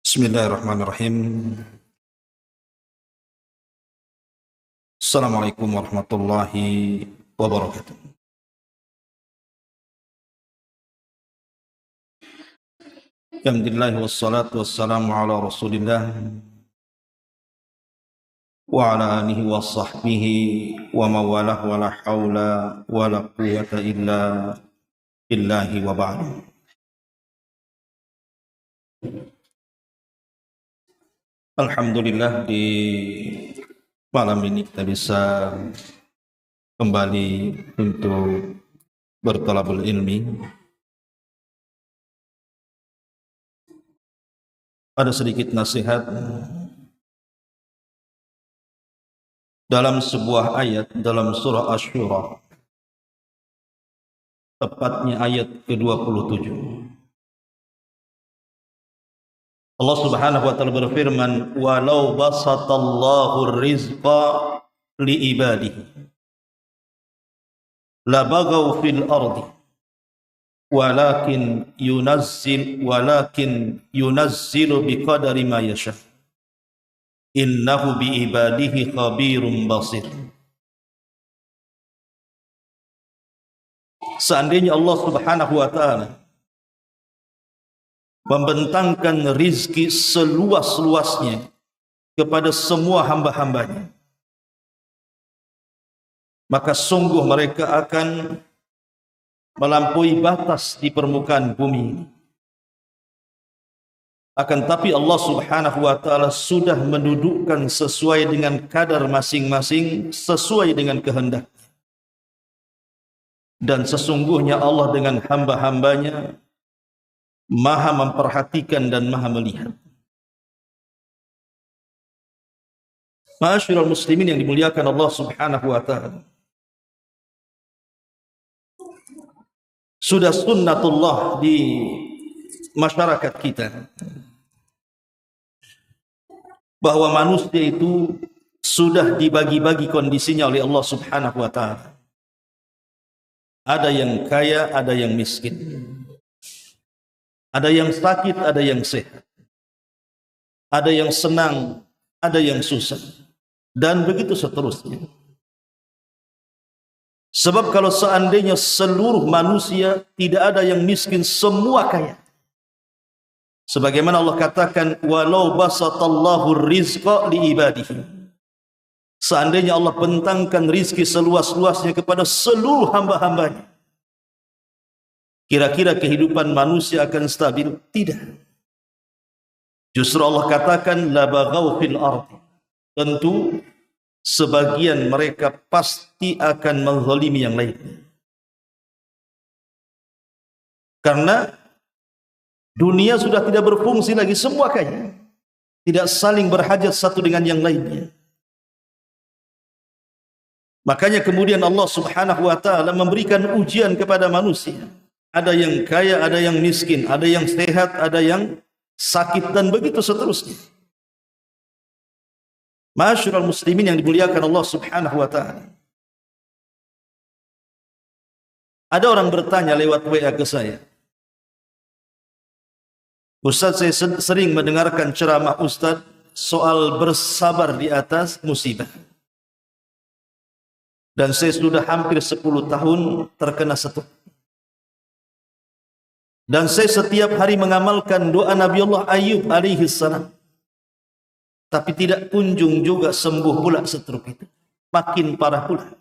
Bismillahirrahmanirrahim. Assalamualaikum warahmatullahi wabarakatuh. Alhamdulillah wassalatu wassalamu ala Rasulillah wa ala alihi wa sahbihi wa mawalah wa la hawla wa la quwwata illa billahi wa ba'du. Alhamdulillah di malam ini kita bisa kembali untuk bertalabul ilmi. Ada sedikit nasihat dalam sebuah ayat dalam surah Asy-Syura, tepatnya ayat ke-27. Allah Subhanahu wa taala berfirman, "Walau basatallahu rizqa li ibadihi la baghaw fil ardi walakin yunazzilu biqadari ma yasha. Innahu bi ibadihi khabirum basir." Seandainya Allah Subhanahu wa taala membentangkan rizki seluas-luasnya kepada semua hamba-hambanya, maka sungguh mereka akan melampaui batas di permukaan bumi ini. Akan tapi Allah Subhanahu wa taala sudah mendudukkan sesuai dengan kadar masing-masing, sesuai dengan kehendak. Dan sesungguhnya Allah dengan hamba-hambanya Maha memperhatikan dan Maha melihat. Ma'asyiral muslimin yang dimuliakan Allah Subhanahu wa taala, sudah sunnatullah di masyarakat kita bahwa manusia itu sudah dibagi-bagi kondisinya oleh Allah Subhanahu wa taala. Ada yang kaya, ada yang miskin. Ada yang sakit, ada yang sehat. Ada yang senang, ada yang susah. Dan begitu seterusnya. Sebab kalau seandainya seluruh manusia tidak ada yang miskin, semua kaya. Sebagaimana Allah katakan, walau basatallahu rizqa li ibadihi. Seandainya Allah bentangkan rizki seluas-luasnya kepada seluruh hamba-hambanya, kira-kira kehidupan manusia akan stabil? Tidak. Justru Allah katakan la baghaw fil ardi. Tentu sebagian mereka pasti akan menzalimi yang lainnya. Karena dunia sudah tidak berfungsi lagi, semua kaya. Tidak saling berhajat satu dengan yang lainnya. Makanya kemudian Allah Subhanahu wa taala memberikan ujian kepada manusia. Ada yang kaya, ada yang miskin, ada yang sehat, ada yang sakit, dan begitu seterusnya. Ma'asyiral muslimin yang dimuliakan Allah Subhanahu wa taala. Ada orang bertanya lewat WA ke saya, "Ustaz, saya sering mendengarkan ceramah Ustaz soal bersabar di atas musibah. Dan saya sudah hampir 10 tahun terkena stroke. Dan saya setiap hari mengamalkan doa Nabi Allah Ayub alaihi salam. Tapi tidak kunjung juga sembuh pula stroke itu. Makin parah pula.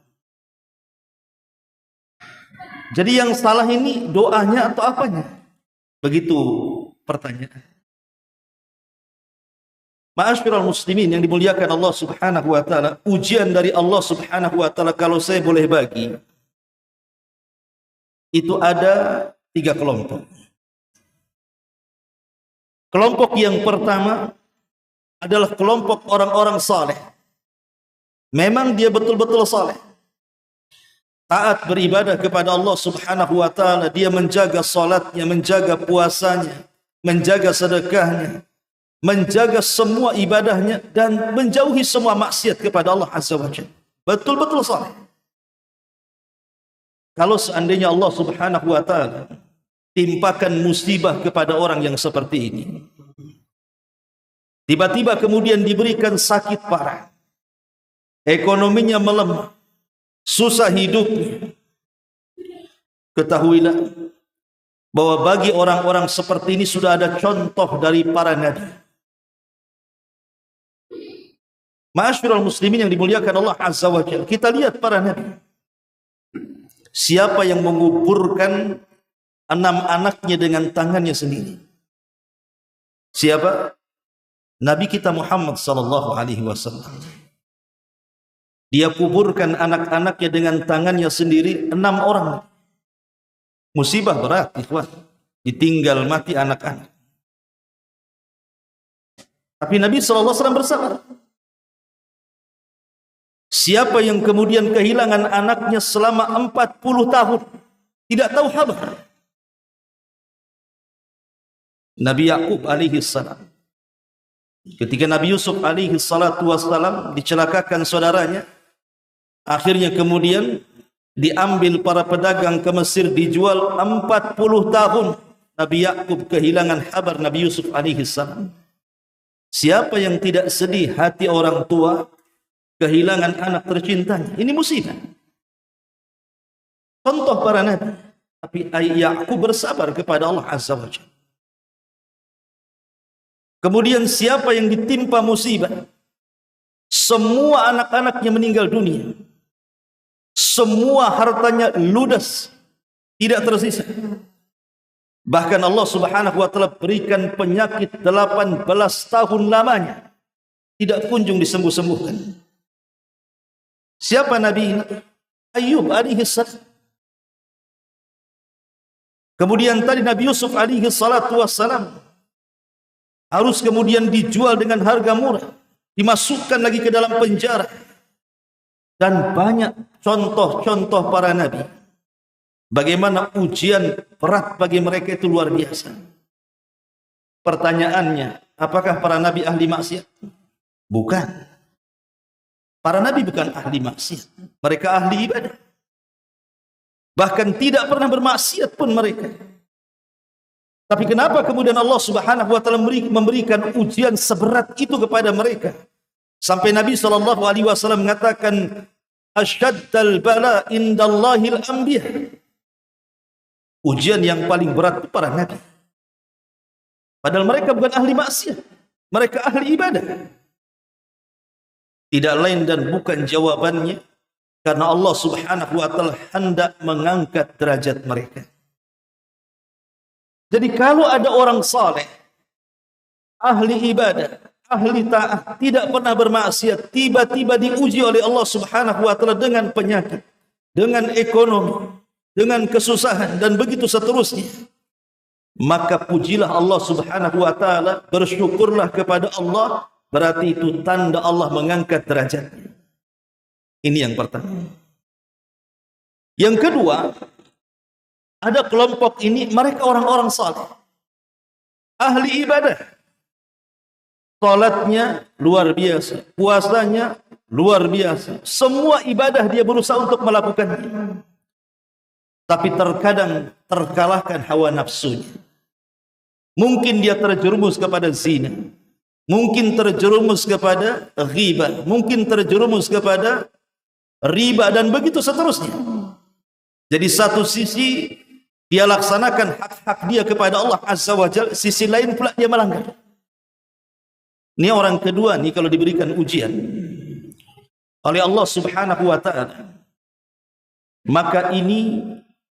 Jadi yang salah ini doanya atau apanya?" Begitu pertanyaan. Ma'asyiral muslimin yang dimuliakan Allah Subhanahu wa taala, ujian dari Allah Subhanahu wa taala kalau saya boleh bagi, itu ada 3 kelompok. Kelompok yang pertama adalah kelompok orang-orang saleh. Memang dia betul-betul saleh. Taat beribadah kepada Allah Subhanahu wa taala, dia menjaga salatnya, menjaga puasanya, menjaga sedekahnya, menjaga semua ibadahnya, dan menjauhi semua maksiat kepada Allah Azza wa Jalla. Betul-betul saleh. Kalau seandainya Allah Subhanahu wa taala timpakan musibah kepada orang yang seperti ini, tiba-tiba kemudian diberikan sakit parah, ekonominya melemah, susah hidupnya, ketahuilah bahwa bagi orang-orang seperti ini sudah ada contoh dari para nabi. Ma'asyiral muslimin yang dimuliakan Allah Azza wa Jalla, kita lihat para nabi. Siapa yang menguburkan 6 anaknya dengan tangannya sendiri? Siapa? Nabi kita Muhammad sallallahu alaihi wasallam. Dia kuburkan anak-anaknya dengan tangannya sendiri, 6 orang. Musibah berat, ikhwan. Ditinggal mati anak-anak. Tapi Nabi sallallahu alaihi wasallam bersabar. Siapa yang kemudian kehilangan anaknya selama 40 tahun, tidak tahu kabar? Nabi Yakub alaihi salam. Ketika Nabi Yusuf alaihi salatu wassalam dicelakakan saudaranya, akhirnya kemudian diambil para pedagang ke Mesir, dijual 40 tahun. Nabi Yakub kehilangan kabar Nabi Yusuf alaihi salam. Siapa yang tidak sedih hati orang tua kehilangan anak tercintanya? Ini musibah. Contoh para nabi. Tapi Yakub bersabar kepada Allah Azza wa Jalla. Kemudian siapa yang ditimpa musibah, semua anak-anaknya meninggal dunia, semua hartanya ludas, tidak tersisa. Bahkan Allah Subhanahu wa taala berikan penyakit 18 tahun lamanya, tidak kunjung disembuh-sembuhkan. Siapa Nabi? Ayub alaihi salam. Kemudian tadi Nabi Yusuf alaihi salatu wassalam harus kemudian dijual dengan harga murah, dimasukkan lagi ke dalam penjara. Dan banyak contoh-contoh para nabi, bagaimana ujian berat bagi mereka itu luar biasa. Pertanyaannya, apakah para nabi ahli maksiat? Bukan. Para nabi bukan ahli maksiat, mereka ahli ibadah. Bahkan tidak pernah bermaksiat pun mereka. Tapi kenapa kemudian Allah Subhanahu wa taala memberikan ujian seberat itu kepada mereka? Sampai Nabi sallallahu alaihi wasallam mengatakan, asyaddal bala indallahil anbiya. Ujian yang paling berat itu para nabi. Padahal mereka bukan ahli maksiat, mereka ahli ibadah. Tidak lain dan bukan jawabannya karena Allah Subhanahu wa taala hendak mengangkat derajat mereka. Jadi kalau ada orang saleh, ahli ibadah, ahli taat, tidak pernah bermaksiat, tiba-tiba diuji oleh Allah Subhanahu wa taala dengan penyakit, dengan ekonomi, dengan kesusahan dan begitu seterusnya, maka pujilah Allah Subhanahu wa taala, bersyukurlah kepada Allah, berarti itu tanda Allah mengangkat derajatnya. Ini yang pertama. Yang kedua, ada kelompok ini, mereka orang-orang saleh, ahli ibadah. Salatnya luar biasa, puasanya luar biasa, semua ibadah dia berusaha untuk melakukannya. Tapi terkadang terkalahkan hawa nafsunya. Mungkin dia terjerumus kepada zina, mungkin terjerumus kepada ghibah, mungkin terjerumus kepada riba dan begitu seterusnya. Jadi satu sisi dia laksanakan hak-hak dia kepada Allah Azza wa Jalla, sisi lain pula dia melanggar. Ini orang kedua nih kalau diberikan ujian oleh Allah Subhanahu wa taala, maka ini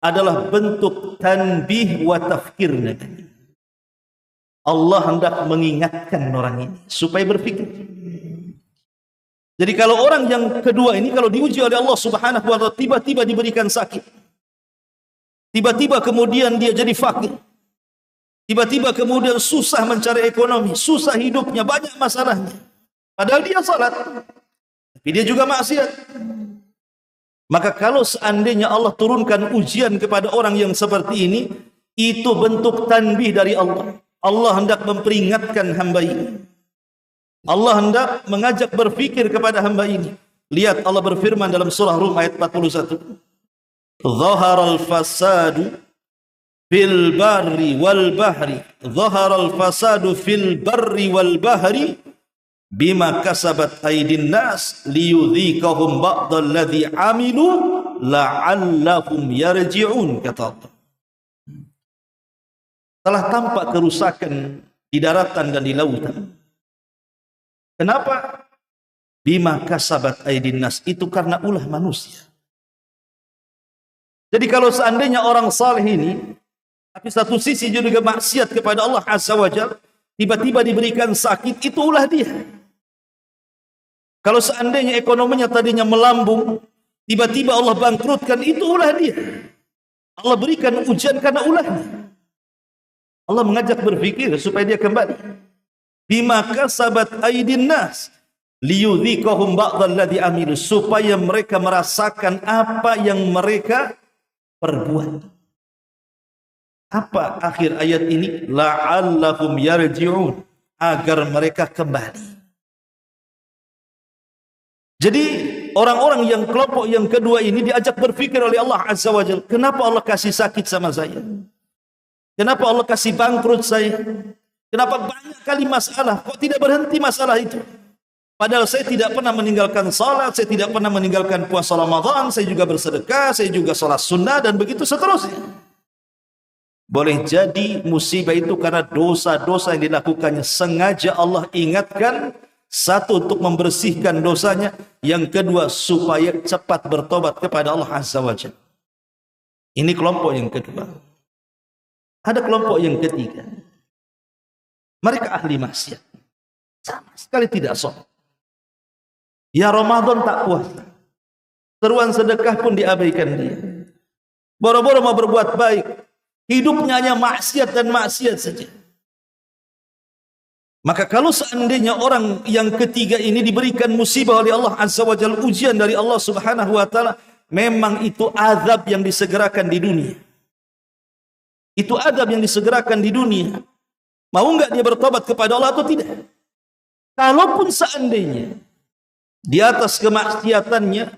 adalah bentuk tanbih wa tafkir. Allah hendak mengingatkan orang ini supaya berpikir. Jadi kalau orang yang kedua ini kalau diuji oleh Allah Subhanahu wa taala, tiba-tiba diberikan sakit, tiba-tiba kemudian dia jadi fakir, tiba-tiba kemudian susah mencari ekonomi, susah hidupnya, banyak masalahnya, padahal dia salat, tapi dia juga maksiat. Maka kalau seandainya Allah turunkan ujian kepada orang yang seperti ini, itu bentuk tanbih dari Allah. Allah hendak memperingatkan hamba ini, Allah hendak mengajak berfikir kepada hamba ini. Lihat Allah berfirman dalam surah Rum ayat 41, Zaharal fasadu fil barri wal bahri dhahara al fasadu fil barri wal bahri bima kasabat aydin nas liyudhikahum ba'dal ladzi amilu la'allahum yarji'un, kata Allah. Telah tampak kerusakan di daratan dan di lautan. Kenapa? Bima kasabat aydin nas, itu karena ulah manusia. Jadi kalau seandainya orang saleh ini tapi satu sisi juga maksiat kepada Allah Azza wa Jalla, tiba-tiba diberikan sakit, itu ulah dia. Kalau seandainya ekonominya tadinya melambung, tiba-tiba Allah bangkrutkan, itu ulah dia. Allah berikan ujian karena ulahnya. Allah mengajak berfikir supaya dia kembali. Bima kasabat aydin nas liyudhikahum ba'dal ladzi amilu, supaya mereka merasakan apa yang mereka perbuat. Apa akhir ayat ini? La'allahum yarji'un, agar mereka kembali. Jadi orang-orang yang kelompok yang kedua ini diajak berfikir oleh Allah Azza wa Jalla, kenapa Allah kasih sakit sama saya? Kenapa Allah kasih bangkrut saya? Kenapa banyak kali masalah? Kok tidak berhenti masalah itu? Padahal saya tidak pernah meninggalkan salat, saya tidak pernah meninggalkan puasa Ramadan, saya juga bersedekah, saya juga salat sunnah, dan begitu seterusnya. Boleh jadi musibah itu karena dosa-dosa yang dilakukannya. Sengaja Allah ingatkan, satu untuk membersihkan dosanya, yang kedua supaya cepat bertobat kepada Allah Azza wa Jalla. Ini kelompok yang kedua. Ada kelompok yang ketiga. Mereka ahli maksiat, sama sekali tidak sholat. Ya Ramadan tak puasa, seruan sedekah pun diabaikan dia. Boro-boro mau berbuat baik, hidupnya hanya maksiat dan maksiat saja. Maka kalau seandainya orang yang ketiga ini diberikan musibah oleh Allah Azza wa Jalla, ujian dari Allah Subhanahu wa taala, memang itu azab yang disegerakan di dunia. Itu azab yang disegerakan di dunia. Mau enggak dia bertobat kepada Allah atau tidak? Kalaupun seandainya di atas kemaksiatannya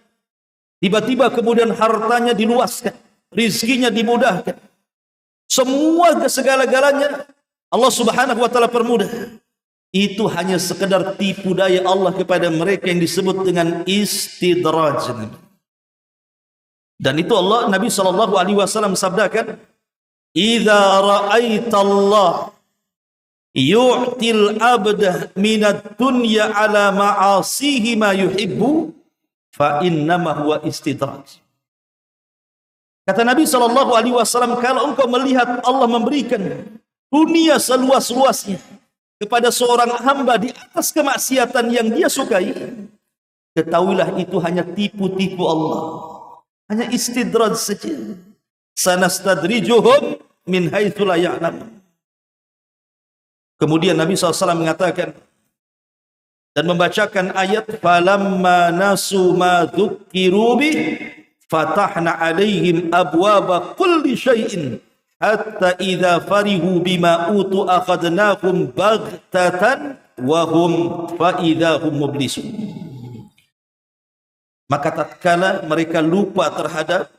tiba-tiba kemudian hartanya diluaskan, rizkinya dimudahkan, semua segala-galanya Allah Subhanahu wa taala permudah, itu hanya sekedar tipu daya Allah kepada mereka yang disebut dengan istidraj. Dan itu Allah, Nabi sallallahu alaihi wasallam sabdakan, "Idza ra'aita Allah yu'til abda minad dunya ala ma'asihi ma yuhibbu fa innama huwa istidraj." Kata Nabi SAW, kalau engkau melihat Allah memberikan dunia seluas-luasnya kepada seorang hamba di atas kemaksiatan yang dia sukai, ketahuilah itu hanya tipu-tipu Allah, hanya istidraj saja. Sanastadrijuhum min haitsu la ya'lamun. Kemudian Nabi SAW mengatakan dan membacakan ayat, falamma nasu ma dzukkiru bih fatahna alaihim abwaba kulli syai'in hatta idza farihu bima utu akhadnahum baghtatan wa hum fa idza hum mublisun. Maka tatkala mereka lupa terhadap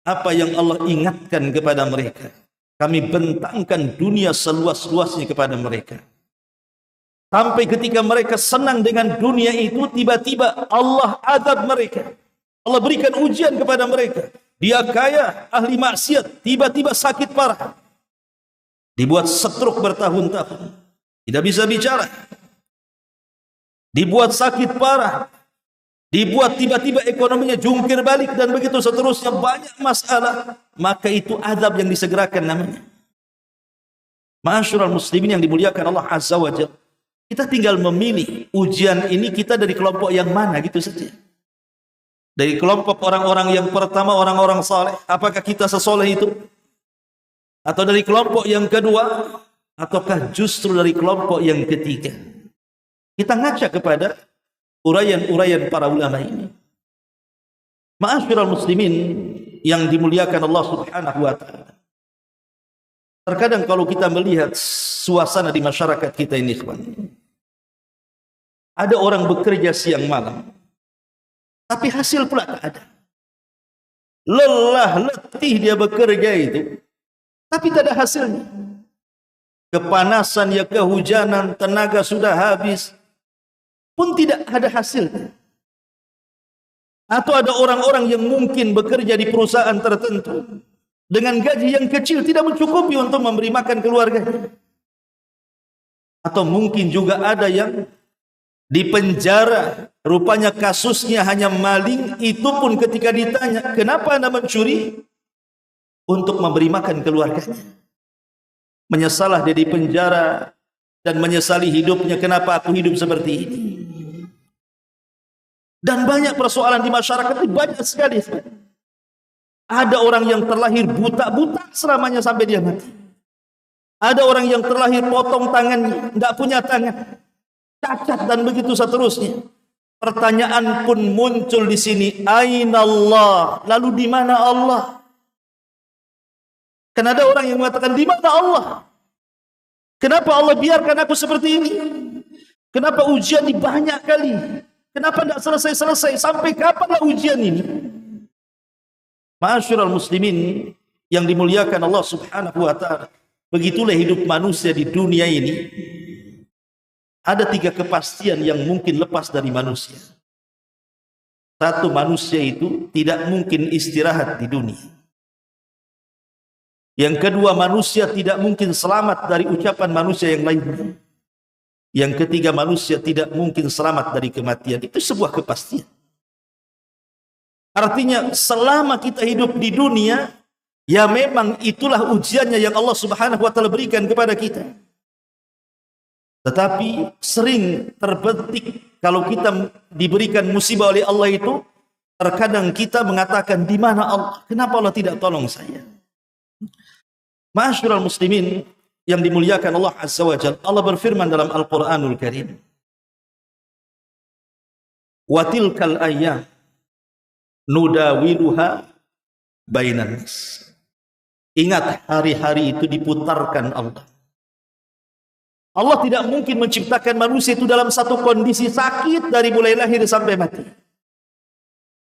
apa yang Allah ingatkan kepada mereka, kami bentangkan dunia seluas-luasnya kepada mereka. Sampai ketika mereka senang dengan dunia itu, tiba-tiba Allah azab mereka. Allah berikan ujian kepada mereka. Dia kaya, ahli maksiat, tiba-tiba sakit parah. Dibuat stroke bertahun-tahun, tidak bisa bicara. Dibuat sakit parah. Dibuat tiba-tiba ekonominya jungkir balik dan begitu seterusnya, banyak masalah. Maka itu azab yang disegerakan namanya. Ma'asyiral muslimin yang dimuliakan Allah Azza wa Jalla, kita tinggal memilih ujian ini kita dari kelompok yang mana, gitu saja. Dari kelompok orang-orang yang pertama, orang-orang saleh, apakah kita sesoleh itu? Atau dari kelompok yang kedua, ataukah justru dari kelompok yang ketiga? Kita ngaca kepada uraian-uraian para ulama ini. Ma'asyiral muslimin yang dimuliakan Allah Subhanahu wa taala. Terkadang kalau kita melihat suasana di masyarakat kita ini, ada orang bekerja siang malam, tapi hasil pula tak ada. Lelah letih dia bekerja itu, tapi tak ada hasilnya. Kepanasan ya kehujanan, tenaga sudah habis, pun tidak ada hasilnya. Atau ada orang-orang yang mungkin bekerja di perusahaan tertentu dengan gaji yang kecil tidak mencukupi untuk memberi makan keluarganya. Atau mungkin juga ada yang di penjara, rupanya kasusnya hanya maling, itu pun ketika ditanya, kenapa Anda mencuri? Untuk memberi makan keluarganya. Menyesalah dia di penjara dan menyesali hidupnya, kenapa aku hidup seperti ini? Dan banyak persoalan di masyarakat ini, banyak sekali. Ada orang yang terlahir buta-buta selamanya sampai dia mati. Ada orang yang terlahir potong tangannya, tidak punya tangan, cacat dan begitu seterusnya. Pertanyaan pun muncul di sini, Aina Allah? Lalu di mana Allah? Karena ada orang yang mengatakan, di mana Allah? Kenapa Allah biarkan aku seperti ini? Kenapa ujian ini banyak kali? Kenapa tidak selesai-selesai? Sampai kapanlah ujian ini? Ma'asyiral muslimin yang dimuliakan Allah Subhanahu wa taala. Begitulah hidup manusia di dunia ini. Ada 3 kepastian yang mungkin lepas dari manusia. Satu, manusia itu tidak mungkin istirahat di dunia. Yang kedua, manusia tidak mungkin selamat dari ucapan manusia yang lain. Yang ketiga, manusia tidak mungkin selamat dari kematian. Itu sebuah kepastian. Artinya selama kita hidup di dunia, ya memang itulah ujiannya yang Allah Subhanahu wa taala berikan kepada kita. Tetapi sering terbetik kalau kita diberikan musibah oleh Allah itu, terkadang kita mengatakan, di mana Allah? Kenapa Allah tidak tolong saya? Ma'asyiral muslimin yang dimuliakan Allah Azza wa Jalla, Allah berfirman dalam Al-Quranul Karim, wa tilkal ayyam nudawiluha bainan nas. Ingat, hari-hari itu diputarkan Allah. Allah tidak mungkin menciptakan manusia itu dalam satu kondisi sakit dari mulai lahir sampai mati.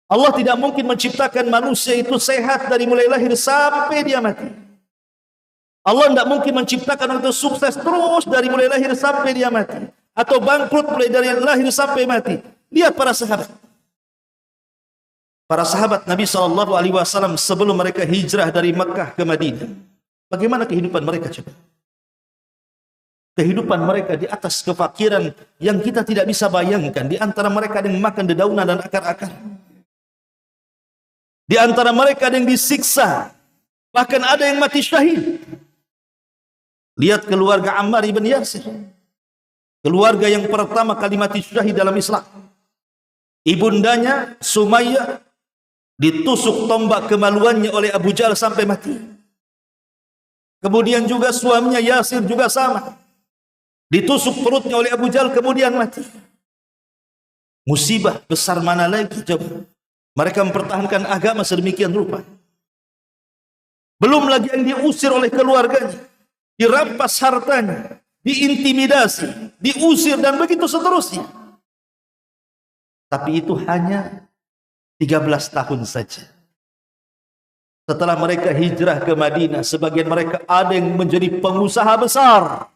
Allah tidak mungkin menciptakan manusia itu sehat dari mulai lahir sampai dia mati. Allah tidak mungkin menciptakan orang itu sukses terus dari mulai lahir sampai dia mati, atau bangkrut mulai dari lahir sampai mati. Lihat para sahabat. Para sahabat Nabi SAW sebelum mereka hijrah dari Mekah ke Madinah, bagaimana kehidupan mereka coba? Kehidupan mereka di atas kefakiran yang kita tidak bisa bayangkan. Di antara mereka ada yang makan dedaunan dan akar-akar. Di antara mereka ada yang disiksa, bahkan ada yang mati syahid. Lihat keluarga Ammar ibn Yasir, keluarga yang pertama kali mati syahid dalam Islam. Ibundanya Sumayyah ditusuk tombak kemaluannya oleh Abu Jahal sampai mati. Kemudian juga suaminya Yasir juga sama, ditusuk perutnya oleh Abu Jahal kemudian mati. Musibah besar mana lagi coba? Mereka mempertahankan agama sedemikian rupa. Belum lagi yang diusir oleh keluarganya, dirampas hartanya, diintimidasi, diusir dan begitu seterusnya. Tapi itu hanya 13 tahun saja. Setelah mereka hijrah ke Madinah, sebagian mereka ada yang menjadi pengusaha besar.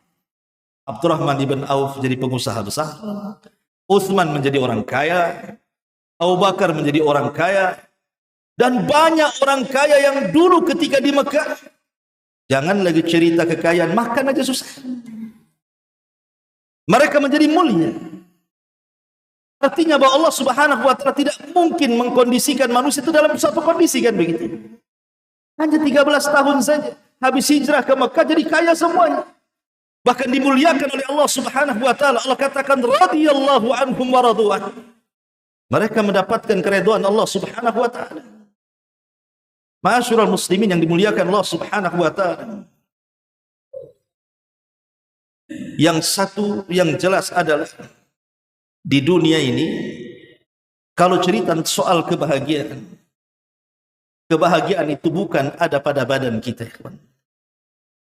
Abdurrahman ibn Auf jadi pengusaha besar, Utsman menjadi orang kaya, Abu Bakar menjadi orang kaya, dan banyak orang kaya yang dulu ketika di Mekah, jangan lagi cerita kekayaan, makan aja susah. Mereka menjadi mulia. Artinya bahwa Allah Subhanahu wa taala tidak mungkin mengkondisikan manusia itu dalam satu kondisi, kan begitu. Hanya 13 tahun saja habis hijrah ke Mekah jadi kaya semuanya. Bahkan dimuliakan oleh Allah Subhanahu wa taala. Allah katakan radhiyallahu anhum wa radu'an. Mereka mendapatkan keridhaan Allah Subhanahu wa taala. Ma'asyiral muslimin yang dimuliakan Allah Subhanahu wa taala. Yang satu yang jelas adalah di dunia ini, kalau cerita soal kebahagiaan, kebahagiaan itu bukan ada pada badan kita,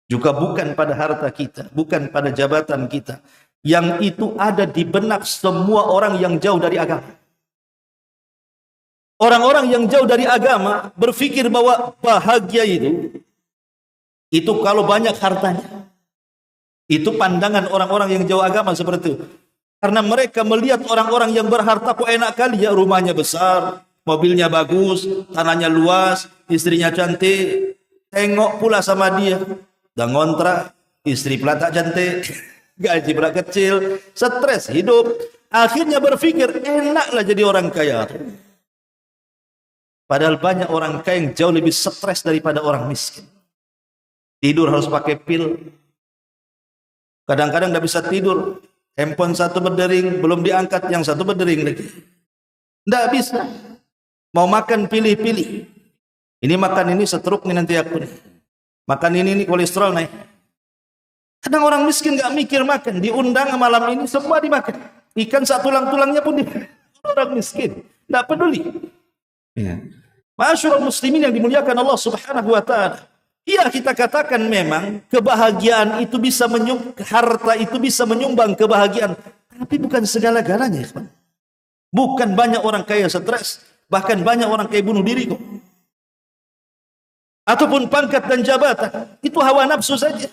juga bukan pada harta kita, bukan pada jabatan kita. Yang itu ada di benak semua orang yang jauh dari agama. Orang-orang yang jauh dari agama berpikir bahwa bahagia itu Itu kalau banyak hartanya. Itu pandangan orang-orang yang jauh agama seperti itu. Karena mereka melihat orang-orang yang berharta kok enak kali ya, rumahnya besar, mobilnya bagus, tanahnya luas, istrinya cantik. Tengok pula sama dia, dan ngontrak, istri pula tak cantik, gaji pula kecil, stres hidup. Akhirnya berpikir enaklah jadi orang kaya. Padahal banyak orang kaya yang jauh lebih stres daripada orang miskin. Tidur harus pakai pil. Kadang-kadang tidak bisa tidur. Handphone satu berdering, belum diangkat, yang satu berdering lagi. Tidak bisa. Mau makan pilih-pilih. Ini makan ini setruk nih nanti aku nih. Makan ini kolesterol naik. Kadang orang miskin nggak mikir makan. Diundang malam ini semua dimakan. Ikan satu tulang-tulangnya pun dimakan. Orang miskin. Tidak peduli. Ya. Ma'asyiral muslimin yang dimuliakan Allah Subhanahu wa taala. Iya, kita katakan memang kebahagiaan itu bisa harta itu bisa menyumbang kebahagiaan, tapi bukan segala-galanya, ya. Bukan banyak orang kaya stres, bahkan banyak orang kaya bunuh diri kok. Ataupun pangkat dan jabatan, itu hawa nafsu saja.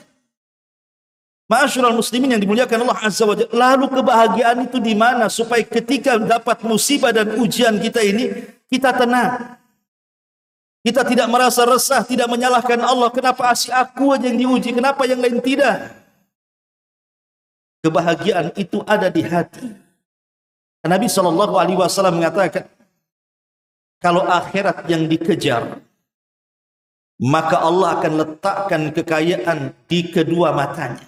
Ma'asyiral muslimin yang dimuliakan Allah Azza wa Jalla. Lalu kebahagiaan itu di mana supaya ketika dapat musibah dan ujian kita ini, kita tenang. Kita tidak merasa resah, tidak menyalahkan Allah. Kenapa asyik aku aja yang diuji, kenapa yang lain tidak? Kebahagiaan itu ada di hati. Nabi SAW mengatakan, kalau akhirat yang dikejar, maka Allah akan letakkan kekayaan di kedua matanya.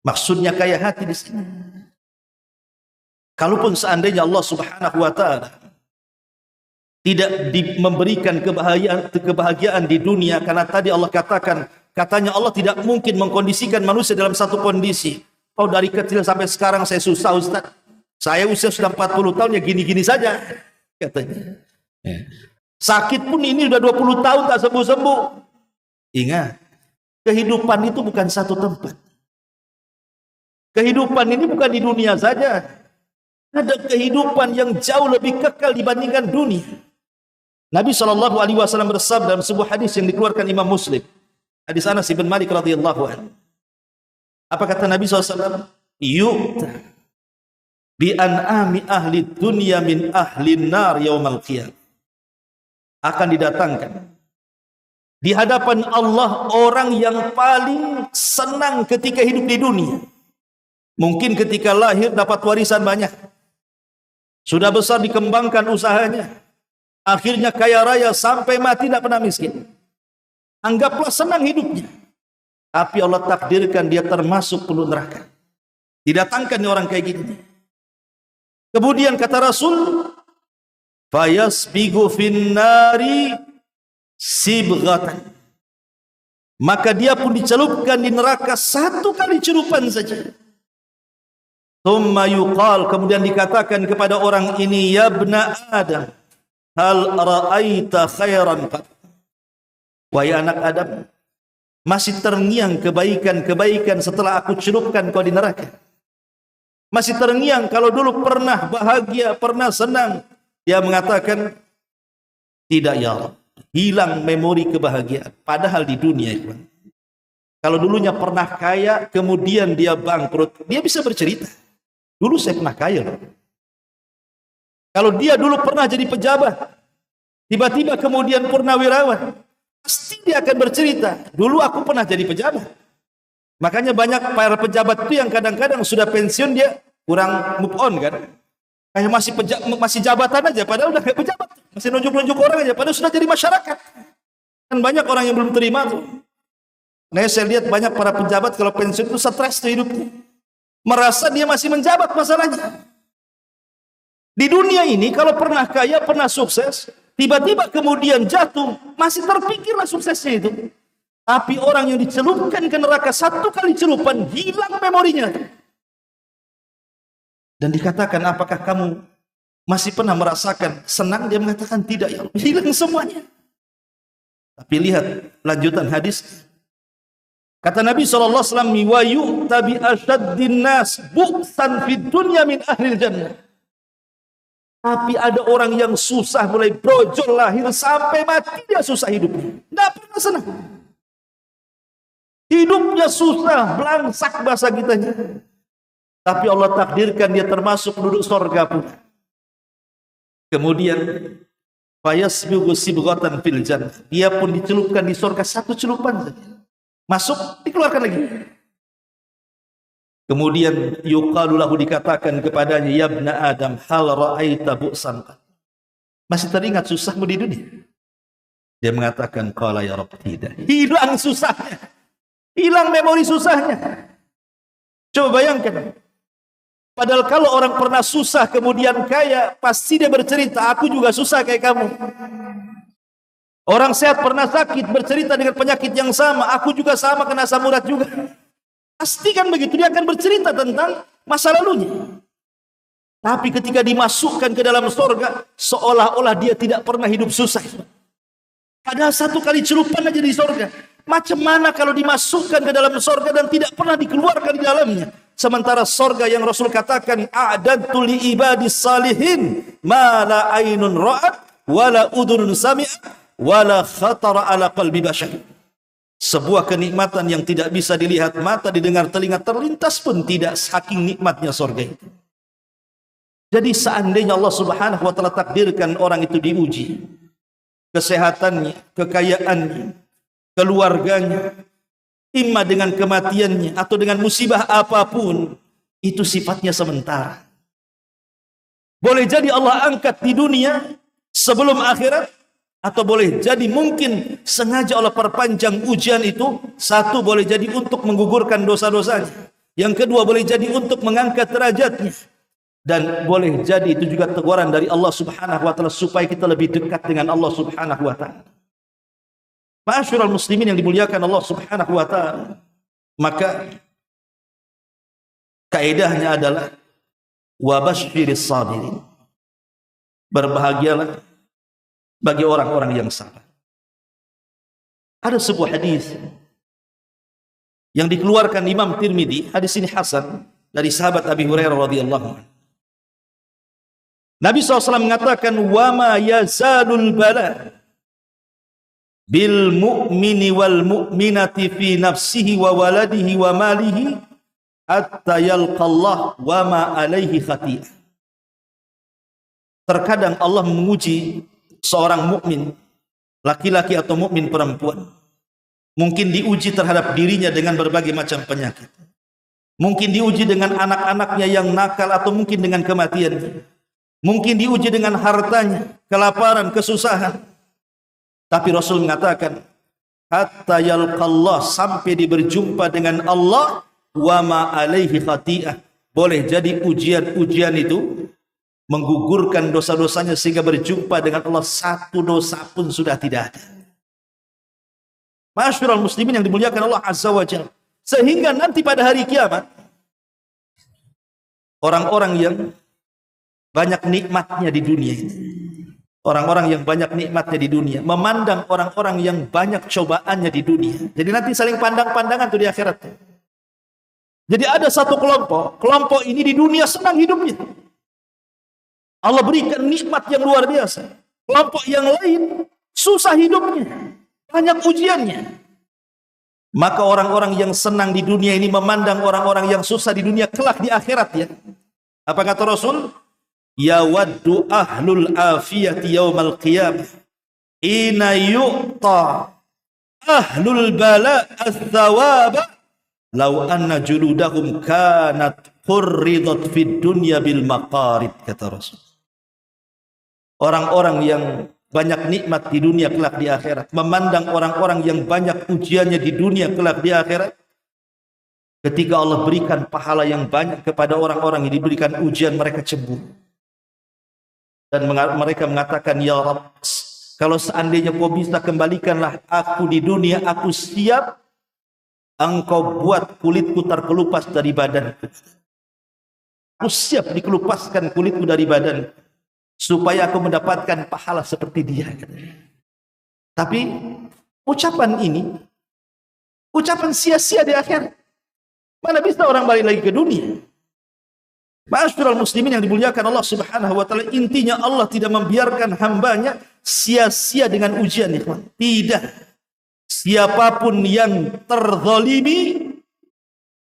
Maksudnya kaya hati di sini. Kalaupun seandainya Allah Subhanahu wa taala tidak memberikan kebahagiaan di dunia, karena tadi Allah katanya Allah tidak mungkin mengkondisikan manusia dalam satu kondisi. Oh, dari kecil sampai sekarang saya susah, Ustaz. Saya usia sudah 40 tahun ya gini-gini saja, katanya. Sakit pun ini sudah 20 tahun tak sembuh-sembuh. Ingat, kehidupan itu bukan satu tempat. Kehidupan ini bukan di dunia saja. Ada kehidupan yang jauh lebih kekal dibandingkan dunia. Nabi SAW bersabda dalam sebuah hadis yang dikeluarkan Imam Muslim. Hadis Anas bin Malik radhiyallahu anhu. Apa kata Nabi SAW? Yu'ta bi an'ami ahli dunya min ahli nar yaumal qiyamah. Akan didatangkan di hadapan Allah orang yang paling senang ketika hidup di dunia. Mungkin ketika lahir dapat warisan banyak. Sudah besar dikembangkan usahanya. Akhirnya kaya raya sampai mati tidak pernah miskin. Anggaplah senang hidupnya. Tapi Allah takdirkan dia termasuk penduduk neraka. Didatangkan orang kayak gini. Kemudian kata Rasul, fayasbigu finnari sibghatan. Maka dia pun dicelupkan di neraka satu kali celupan saja. Thumma yuqal, kemudian dikatakan kepada orang ini, ya ibna Adam, hal ra'aita khairan qad? Wahai anak Adam, masih terngiang kebaikan-kebaikan setelah aku celupkan kau di neraka? Masih terngiang kalau dulu pernah bahagia, pernah senang? Dia mengatakan, tidak ya Allah. Hilang memori kebahagiaan. Padahal di dunia, kalau dulunya pernah kaya, kemudian dia bangkrut, dia bisa bercerita. Dulu saya pernah kaya loh. Kalau dia dulu pernah jadi pejabat, tiba-tiba kemudian purnawirawan, pasti dia akan bercerita, dulu aku pernah jadi pejabat. Makanya banyak para pejabat itu yang kadang-kadang sudah pensiun dia kurang move on kan. Kayak masih jabatan aja, padahal udah kayak pejabat. Masih nunjuk-nunjuk orang aja, padahal sudah jadi masyarakat. Kan banyak orang yang belum terima tuh. Nah, saya lihat banyak para pejabat kalau pensiun itu stres tuh hidupnya. Merasa dia masih menjabat masalahnya. Di dunia ini kalau pernah kaya, pernah sukses, tiba-tiba kemudian jatuh, masih terpikirlah suksesnya itu. Tapi orang yang dicelupkan ke neraka satu kali celupan, hilang memorinya. Dan dikatakan, apakah kamu masih pernah merasakan senang? Dia mengatakan tidak, ya Allah, hilang semuanya. Tapi lihat lanjutan hadis. Kata Nabi SAW, wa yu'ta bi asyaddin nas bu'san fid dunya min ahlil jannah. Tapi ada orang yang susah mulai brojol lahir sampai mati dia susah hidupnya. Tidak pernah senang. Hidupnya susah, belangsak bahasa kitanya. Tapi Allah takdirkan dia termasuk penduduk surga pun. Kemudian fayasbigu sibghatan fil jannah. Dia pun dicelupkan di surga satu celupan saja. Masuk, dikeluarkan lagi. Kemudian yuqalu lahu, dikatakan kepadanya, ya ibna Adam, hal ra'aita bu'san? Masih teringat susahmu di dunia? Dia mengatakan, qala ya Rabb, tidak. Hilang susahnya. Hilang memori susahnya. Coba bayangkan. Padahal kalau orang pernah susah kemudian kaya, pasti dia bercerita, aku juga susah kayak kamu. Orang sehat pernah sakit, bercerita dengan penyakit yang sama, aku juga sama, kena asam urat juga. Pasti kan begitu, dia akan bercerita tentang masa lalunya. Tapi ketika dimasukkan ke dalam surga, seolah-olah dia tidak pernah hidup susah. Padahal satu kali celupan aja di surga. Macam mana kalau dimasukkan ke dalam surga dan tidak pernah dikeluarkan di dalamnya? Sementara surga yang Rasul katakan, a'dadtu li ibadis salihin ma la ainun ra'at wala udhunun sami'at wala khatara ala qalbi bashar. Sebuah kenikmatan yang tidak bisa dilihat mata, didengar telinga, terlintas pun tidak, saking nikmatnya surga itu. Jadi seandainya Allah Subhanahu wa taala takdirkan orang itu diuji, kesehatannya, kekayaannya, keluarganya, imma dengan kematiannya atau dengan musibah apapun, itu sifatnya sementara. Boleh jadi Allah angkat di dunia sebelum akhirat, atau boleh jadi mungkin sengaja Allah perpanjang ujian itu. Satu, boleh jadi untuk menggugurkan dosa-dosanya. Yang kedua, boleh jadi untuk mengangkat derajatnya. Dan boleh jadi itu juga teguran dari Allah Subhanahu wa taala supaya kita lebih dekat dengan Allah Subhanahu wa taala. Ma'asyiral muslimin yang dimuliakan Allah Subhanahu wa taala, maka kaidahnya adalah wa basyiris sabirin. Berbahagialah bagi orang-orang yang sabar. Ada sebuah hadis yang dikeluarkan Imam Tirmidzi, hadis ini hasan, dari sahabat Abi Hurairah radhiyallahu anhu. Nabi SAW mengatakan, wa ma yazalul bala bil mu'mini wal mu'minati fi nafsihi wa waladihi wa malihi hatta yalqallah wa ma alaihi khati'ah. Terkadang Allah menguji seorang mukmin laki-laki atau mukmin perempuan. Mungkin diuji terhadap dirinya dengan berbagai macam penyakit. Mungkin diuji dengan anak-anaknya yang nakal atau mungkin dengan kematiannya. Mungkin diuji dengan hartanya, kelaparan, kesusahan. Tapi Rasul mengatakan, hatta yalqallah, sampai berjumpa dengan Allah, wa ma alaihi khati'ah. Boleh jadi ujian-ujian itu menggugurkan dosa-dosanya sehingga berjumpa dengan Allah, satu dosa pun sudah tidak ada. Ma'asyiral muslimin yang dimuliakan Allah Azza wa Jalla. Sehingga nanti pada hari kiamat, orang-orang yang banyak nikmatnya di dunia ini, orang-orang yang banyak nikmatnya di dunia, memandang orang-orang yang banyak cobaannya di dunia. Jadi nanti saling pandang-pandangan tuh di akhirat. Jadi ada satu kelompok ini di dunia senang hidupnya, Allah berikan nikmat yang luar biasa. Kelompok yang lain susah hidupnya, banyak ujiannya. Maka orang-orang yang senang di dunia ini memandang orang-orang yang susah di dunia kelak di akhirat, ya. Apa kata Rasul? Ya waddu ahlul afiyati yaumal qiyamah ina yu'ta ahlul bala ats-tsawaba law anna juludahum kanat qurridat fid dunya bil maqarid, kata Rasul. Orang-orang yang banyak nikmat di dunia kelak di akhirat memandang orang-orang yang banyak ujiannya di dunia kelak di akhirat, ketika Allah berikan pahala yang banyak kepada orang-orang yang diberikan ujian, mereka cemburu dan mereka mengatakan, ya Rabb, kalau seandainya kau bisa kembalikanlah aku di dunia, aku siap engkau buat kulitku terkelupas dari badanku, aku siap dikelupaskan kulitku dari badanku supaya aku mendapatkan pahala seperti dia. Tapi ucapan ini ucapan sia-sia di akhir. Mana bisa orang balik lagi ke dunia? Ma'asyiral muslimin yang dimuliakan Allah Subhanahu wa taala, intinya Allah tidak membiarkan hambanya sia-sia dengan ujian, ikhwan. Tidak. siapapun yang terzalimi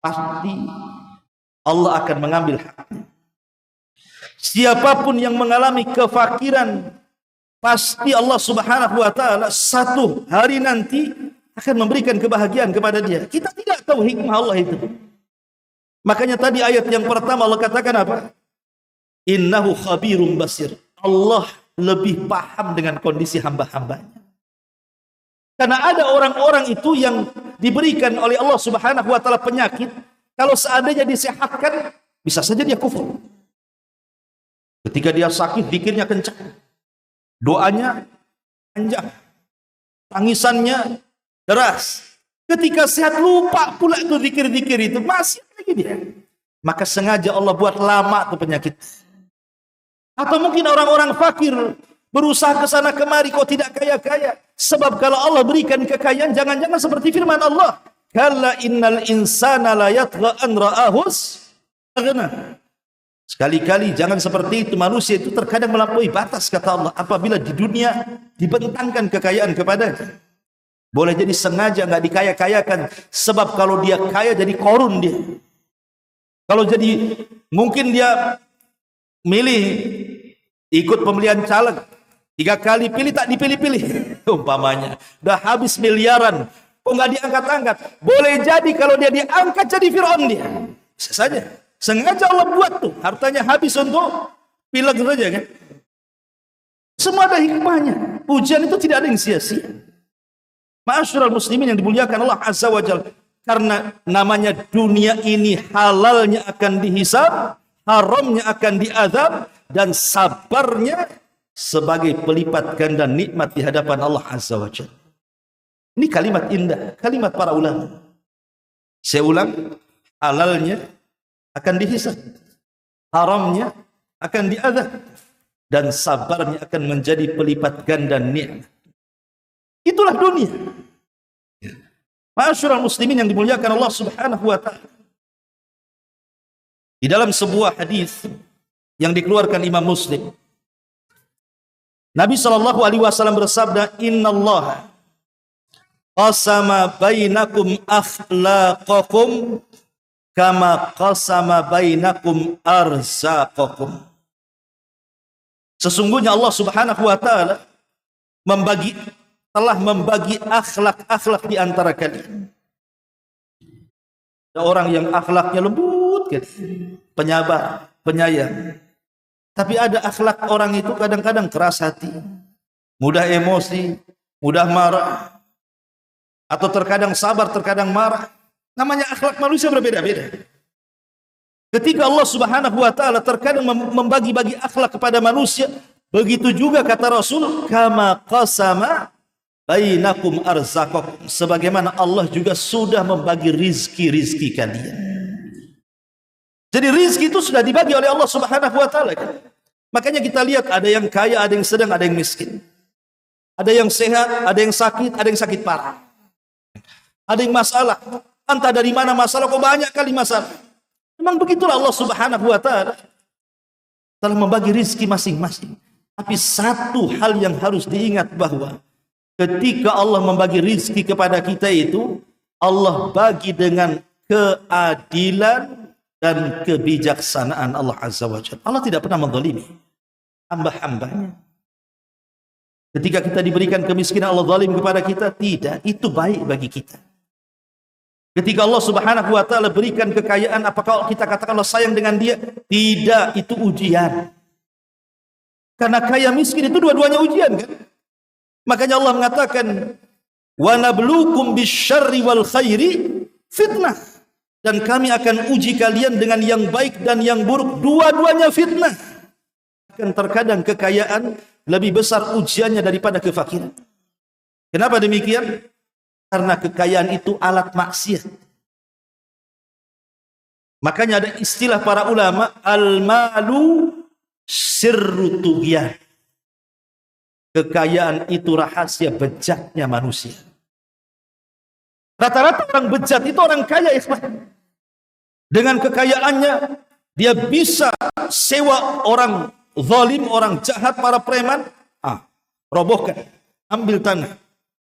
pasti Allah akan mengambil haknya. Siapapun yang mengalami kefakiran, pasti Allah Subhanahu wa taala satu hari nanti akan memberikan kebahagiaan kepada dia. Kita tidak tahu hikmah Allah itu. Makanya tadi ayat yang pertama Allah katakan apa? Innahu khabirum basir. Allah lebih paham dengan kondisi hamba-hambanya. Karena ada orang-orang itu yang diberikan oleh Allah Subhanahu wa taala penyakit, kalau seandainya disehatkan, bisa saja dia kufur. Ketika dia sakit, zikirnya kencang, doanya panjang, tangisannya deras. Ketika sehat lupa pula itu zikir-zikir itu, masih lagi dia. Maka sengaja Allah buat lama tuh penyakit. Atau mungkin orang-orang fakir berusaha ke sana kemari kok tidak kaya-kaya. Sebab kalau Allah berikan kekayaan, jangan-jangan seperti firman Allah, kalla innal insana la yatgha an ra'ahus aghna. Sekali-kali jangan seperti itu. Manusia itu terkadang melampaui batas, kata Allah, apabila di dunia dibentangkan kekayaan kepadanya. Boleh jadi sengaja nggak dikaya-kayakan, sebab kalau dia kaya jadi korun dia. Kalau jadi mungkin dia milih ikut pemilihan caleg, 3 kali pilih tak dipilih-pilih umpamanya, udah habis miliaran kok nggak diangkat-angkat. Boleh jadi kalau dia diangkat jadi Fir'aun dia. Bisa saja sengaja Allah buat tuh hartanya habis untuk pileg saja kan. Semua ada hikmahnya. Ujian itu tidak ada yang sia-sia. Ma'asyiral muslimin yang dimuliakan Allah Azza wa Jalla, karena namanya dunia ini halalnya akan dihisab, haramnya akan diazab, dan sabarnya sebagai pelipat ganda nikmat di hadapan Allah Azza wa Jalla. Ini kalimat indah, kalimat para ulama. Saya ulang, halalnya akan dihisab, haramnya akan diazab, dan sabarnya akan menjadi pelipat ganda nikmat. Itulah dunia. Ma'asyiral muslimin yang dimuliakan Allah Subhanahu wa taala. Di dalam sebuah hadis yang dikeluarkan Imam Muslim, Nabi sallallahu alaihi wasallam bersabda, "Innallaha qasama bainakum akhlaqakum kama qasama bainakum arzaqakum." Sesungguhnya Allah Subhanahu wa taala telah membagi akhlak-akhlak di antara kalian. Ada orang yang akhlaknya lembut, penyabar, penyayang. Tapi ada akhlak orang itu kadang-kadang keras hati, mudah emosi, mudah marah, atau terkadang sabar, terkadang marah. Namanya akhlak manusia berbeda-beda. Ketika Allah Subhanahu wa taala terkadang membagi-bagi akhlak kepada manusia, begitu juga kata Rasul, kama qasama bainakum arzaqakum, sebagaimana Allah juga sudah membagi rizki-rizki kalian. Jadi rizki itu sudah dibagi oleh Allah Subhanahu wa taala. Makanya kita lihat ada yang kaya, ada yang sedang, ada yang miskin. Ada yang sehat, ada yang sakit, ada yang sakit parah. Ada yang masalah. Entah dari mana masalah, kok banyak kali masalah. Memang begitulah Allah Subhanahu wa taala telah membagi rizki masing-masing. Tapi satu hal yang harus diingat, bahwa ketika Allah membagi rizki kepada kita itu, Allah bagi dengan keadilan dan kebijaksanaan Allah Azza wa Jalla. Allah tidak pernah menzalimi hamba-hambanya. Ketika kita diberikan kemiskinan, Allah zalim kepada kita? Tidak, itu baik bagi kita. Ketika Allah Subhanahu wa taala berikan kekayaan, apakah kita katakan Allah sayang dengan dia? Tidak, itu ujian. Karena kaya miskin itu dua-duanya ujian kan? Makanya Allah mengatakan, wa nabluukum bisyarri wal khairi fitnah, dan kami akan uji kalian dengan yang baik dan yang buruk, dua-duanya fitnah. Akan terkadang kekayaan lebih besar ujiannya daripada kefakiran. Kenapa demikian? Karena kekayaan itu alat maksiat. Makanya ada istilah para ulama, al-malu sirru tughyan. Kekayaan itu rahasia bejatnya manusia. Rata-rata orang bejat itu orang kaya, ikhwan. Dengan kekayaannya dia bisa sewa orang zalim, orang jahat, para preman, robohkan, ambil tanah,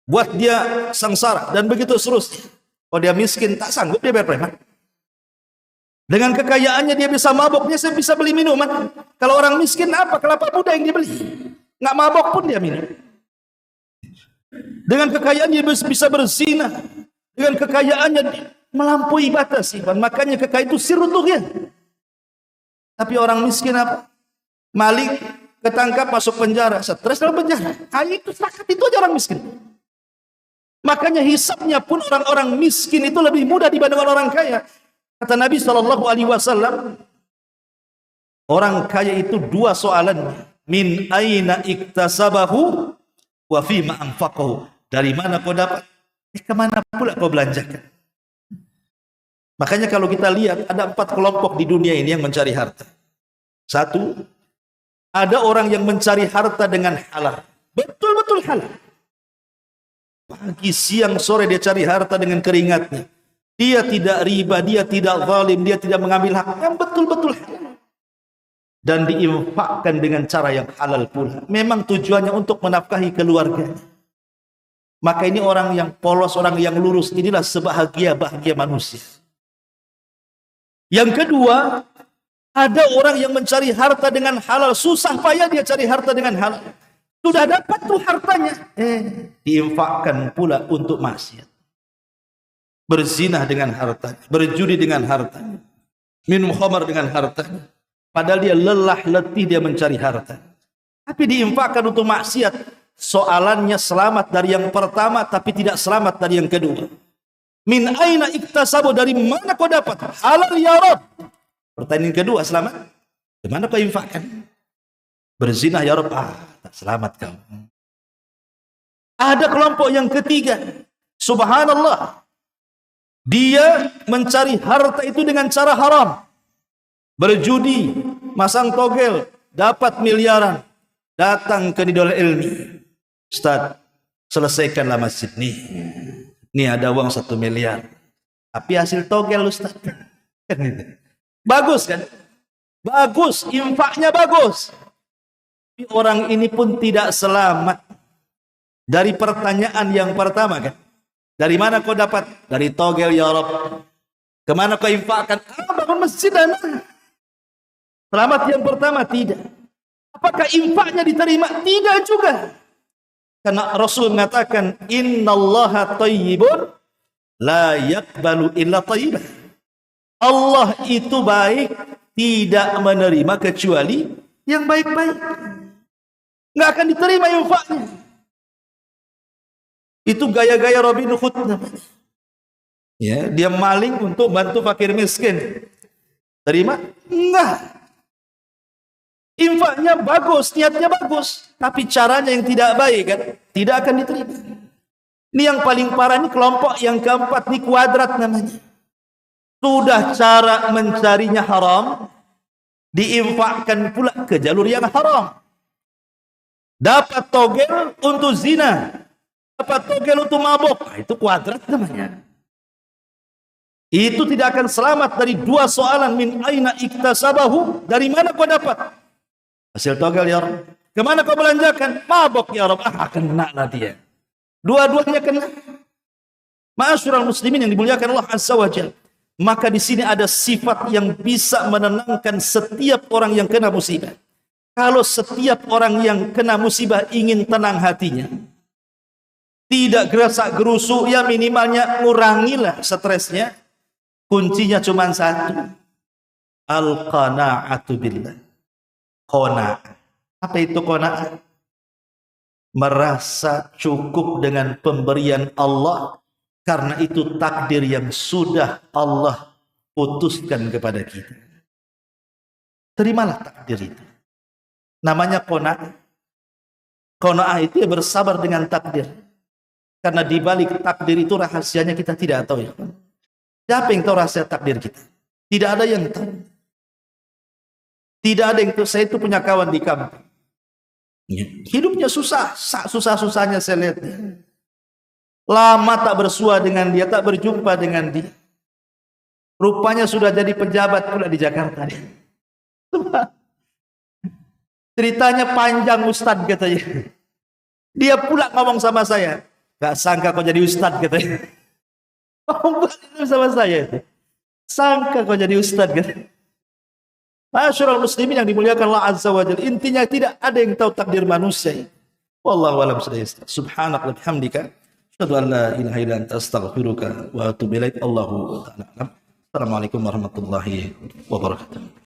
buat dia sengsara, dan begitu seterusnya. Kalau dia miskin, tak sanggup dia bayar preman. Dengan kekayaannya dia bisa mabok, dia bisa beli minuman. Kalau orang miskin apa? Kelapa muda yang dia beli. Nggak mabok pun dia minum. Dengan kekayaannya dia bisa berzina. Dengan kekayaannya dia melampaui batas. Makanya kekayaan itu sirrutuhnya. Tapi orang miskin apa? Maling, ketangkap, masuk penjara, stres dalam penjara. Itu zakat itu aja orang miskin. Makanya hisabnya pun orang-orang miskin itu lebih mudah dibandingkan orang kaya. Kata Nabi SAW, orang kaya itu dua soalan. Min aina iktasabahu wa fima anfaqahu. Dari mana kau dapat? Kemana pula kau belanjakan? Makanya kalau kita lihat ada 4 kelompok di dunia ini yang mencari harta. 1, ada orang yang mencari harta dengan halal. Betul-betul halal. Pagi, siang, sore dia cari harta dengan keringatnya. Dia tidak riba, dia tidak zalim, dia tidak mengambil hak yang betul-betul halal. Dan diinfakkan dengan cara yang halal pula. Memang tujuannya untuk menafkahi keluarganya. Maka ini orang yang polos, orang yang lurus, inilah sebahagia-bahagia manusia. Yang kedua, ada orang yang mencari harta dengan halal, susah payah dia cari harta dengan halal. Sudah dapat tuh hartanya, diinfakkan pula untuk maksiat. Berzinah dengan hartanya, berjudi dengan hartanya, minum khamar dengan hartanya. Padahal dia lelah letih dia mencari harta. Tapi diinfakkan untuk maksiat. Soalannya selamat dari yang pertama, tapi tidak selamat dari yang kedua. Min aina iktasabu, dari mana kau dapat? Halal ya Rabb. Pertanyaan kedua, selamat. Di mana kau infakkan? Berzinah ya Rabb. Tak selamat kau. Ada kelompok yang ketiga. Subhanallah. Dia mencari harta itu dengan cara haram. Berjudi, masang togel, dapat miliaran. Datang ke Nidul Ilmi. Ustaz, selesaikanlah masjid nih. Nih ada uang 1 miliar. Tapi hasil togel Ustaz. Bagus kan? Bagus, infaknya bagus. Tapi orang ini pun tidak selamat dari pertanyaan yang pertama kan? Dari mana kau dapat? Dari togel ya Rabb. Kemana kau infakkan? Bangun masjid dan selamat yang pertama tidak. Apakah infaknya diterima? Tidak juga. Karena Rasul mengatakan innallaha thayyibun la yaqbalu illa thayyibah. Allah itu baik, tidak menerima kecuali yang baik-baik. Enggak akan diterima infaknya. Itu gaya-gaya Robin Hood namanya. Ya, dia maling untuk bantu fakir miskin. Terima? Enggak. Infaknya bagus, niatnya bagus, tapi caranya yang tidak baik kan, tidak akan diterima. Ini yang paling parah, ini kelompok yang keempat, ini kuadrat namanya. Sudah cara mencarinya haram, diinfakkan pula ke jalur yang haram. Dapat togel untuk zina, dapat togel untuk mabok, itu kuadrat namanya. Itu tidak akan selamat dari dua soalan. Min aina iktasabahu, dari mana kau dapat? Hasil togel ya Rabb. Kemana kau belanjakan? Mabok ya Rabb. Kena lah dia. Dua-duanya kena. Ma'asyiral muslimin yang dimuliakan Allah Azza wa Jalla. Maka di sini ada sifat yang bisa menenangkan setiap orang yang kena musibah. Kalau setiap orang yang kena musibah ingin tenang hatinya, tidak gerasak gerusuk, ya minimalnya ngurangilah stresnya. Kuncinya cuma satu. Al-qana'atu billah. Qana'ah. Apa itu qana'ah? Merasa cukup dengan pemberian Allah, karena itu takdir yang sudah Allah putuskan kepada kita. Terimalah takdir itu. Namanya qana'ah. Qana'ah itu ya bersabar dengan takdir. Karena di balik takdir itu rahasianya kita tidak tahu ya. Siapa yang tahu rahasia takdir kita? Tidak ada yang tahu. Tidak ada yang tahu. Saya itu punya kawan di kampung. Hidupnya susah, susah-susahnya saya lihat. Lama tak bersua dengan dia, tak berjumpa dengan dia. Rupanya sudah jadi pejabat pula di Jakarta. Ceritanya panjang Ustadz katanya. Dia pula ngomong sama saya. Gak sangka kau jadi ustad katanya. Ombak itu sama saya itu. Sangka kau jadi ustad katanya. Masyarul muslimin yang dimuliakan Allah Azza wa Jalla. Intinya tidak ada yang tahu takdir manusia. Wallahu a'lam bishawab. Subhanaka wa bihamdika asyhadu an la ilaha illa anta astaghfiruka wa atubu ilaik. Allahu ta'ala a'lam. Assalamualaikum warahmatullahi wabarakatuh.